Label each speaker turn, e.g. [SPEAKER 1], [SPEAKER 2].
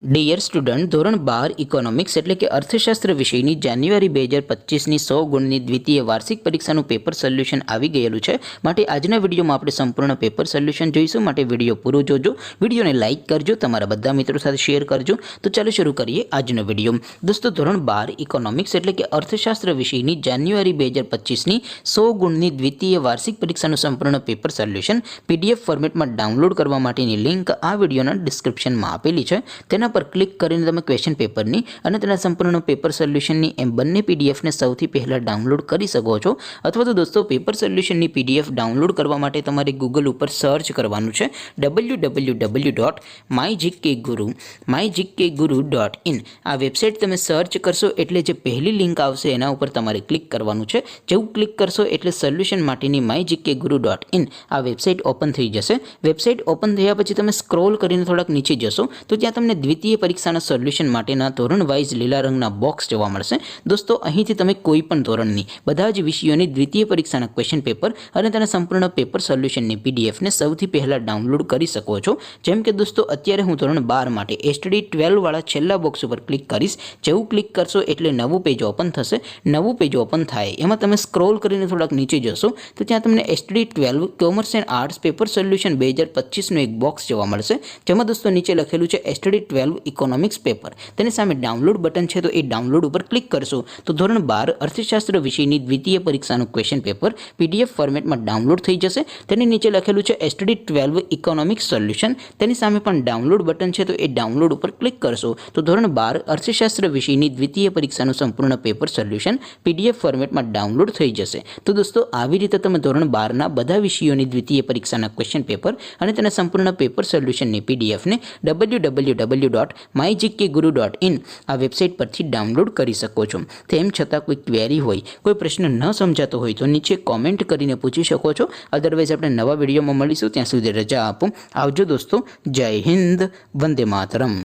[SPEAKER 1] Dear student, ધોરણ 12 economics એટલે કે અર્થશાસ્ત્ર વિષયની જાન્યુઆરી 2025ની 100 ગુણની દ્વિતીય વાર્ષિક પરીક્ષાનું પેપર સોલ્યુશન આવી ગયેલું છે। માટે આજના વિડીયોમાં આપણે સંપૂર્ણ પેપર સોલ્યુશન જોઈશું। માટે વિડીયો પૂરો જોજો, વિડીયોને લાઇક કરજો, તમારા બધા મિત્રો સાથે શેર કરજો। તો ચાલો શરૂ કરીએ આજનો વિડીયો। દોસ્તો, ધોરણ 12 ઇકોનોમિક્સ એટલે કે અર્થશાસ્ત્ર વિષયની જાન્યુઆરી 2025ની 100 ગુણની દ્વિતીય વાર્ષિક પરીક્ષાનું સંપૂર્ણ પેપર સોલ્યુશન PDF ફોર્મેટમાં ડાઉનલોડ કરવા માટેની લિંક આ વિડીયોના ડિસ્ક્રિપ્શનમાં આપેલી છે। તેના પર ક્લિક કરીને તમે ક્વેશ્ચન પેપરની અને તેના સંપૂર્ણ પેપર સોલ્યુશનની એમ બંને પીડીએફને સૌથી પહેલાં ડાઉનલોડ કરી શકો છો। અથવા તો દોસ્તો, પેપર સોલ્યુશનની PDF ડાઉનલોડ કરવા માટે તમારે ગૂગલ ઉપર સર્ચ કરવાનું છે www.mygkguru.in। આ વેબસાઇટ તમે સર્ચ કરશો એટલે જે પહેલી લિંક આવશે એના ઉપર તમારે ક્લિક કરવાનું છે। જેવું ક્લિક કરશો એટલે સોલ્યુશન માટેની mygkguru.in આ વેબસાઇટ ઓપન થઈ જશે। વેબસાઇટ ઓપન થયા પછી તમે સ્ક્રોલ કરીને થોડાક નીચે જશો તો ત્યાં તમને દ્વિતીય પરીક્ષાના સોલ્યુશન માટેના ધોરણ વાઇઝ લીલા રંગના બોક્સ જોવા મળશે। દોસ્તો, અહીંથી તમે કોઈ પણ ધોરણની બધા જ વિષયોની દ્વિતીય પરીક્ષાના ક્વેશ્ચન પેપર અને તેના સંપૂર્ણ પેપર સોલ્યુશનની પીડીએફને સૌથી પહેલાં ડાઉનલોડ કરી શકો છો। જેમ કે દોસ્તો, અત્યારે હું ધોરણ 12 માટે STD 12 વાળા છેલ્લા બોક્સ ઉપર ક્લિક કરીશ। જેવું ક્લિક કરશો એટલે નવું પેજ ઓપન થશે। નવું પેજ ઓપન થાય એમાં તમે સ્ક્રોલ કરીને થોડાક નીચે જશો તો ત્યાં તમને STD 12 commerce and arts paper solution 2025નું એક બોક્સ જોવા મળશે। જેમાં દોસ્તો નીચે લખેલું છે STD 12 ઇકોનોમિક્સ પેપર। તેની સામે ડાઉનલોડ બટન છે તો એ ડાઉનલોડ ઉપર ક્લિક કરશો તો ધોરણ 12 અર્થશાસ્ત્ર વિષયની દ્વિતીય પરીક્ષાનું ક્વેશ્ચન પેપર PDF ફોર્મેટમાં ડાઉનલોડ થઈ જશે। તેની નીચે લખેલું છે STD 12 ઇકોનોમિક્સ સોલ્યુશન। તેની સામે પણ ડાઉનલોડ બટન છે તો એ ડાઉનલોડ ઉપર ક્લિક કરશો તો ધોરણ 12 અર્થશાસ્ત્ર વિષયની દ્વિતીય પરીક્ષાનું સંપૂર્ણ પેપર સોલ્યુશન PDF ફોર્મેટમાં ડાઉનલોડ થઈ જશે। તો દોસ્તો, આવી રીતે તમે ધોરણ 12ના બધા વિષયોની દ્વિતીય પરીક્ષાના ક્વેશ્ચન પેપર અને તેના સંપૂર્ણ પેપર સોલ્યુશનની PDFને www.mygkguru.in આ વેબસાઇટ પરથી ડાઉનલોડ કરી શકો છો। તેમ છતાં કોઈ ક્વેરી હોય, કોઈ પ્રશ્ન ન સમજાતો હોય તો નીચે કોમેન્ટ કરીને પૂછી શકો છો। અદરવાઇઝ આપણે નવા વિડીયોમાં મળીશું। ત્યાં સુધી રજા આપો। આવજો દોસ્તો। જય હિન્દ, વંદે માતરમ।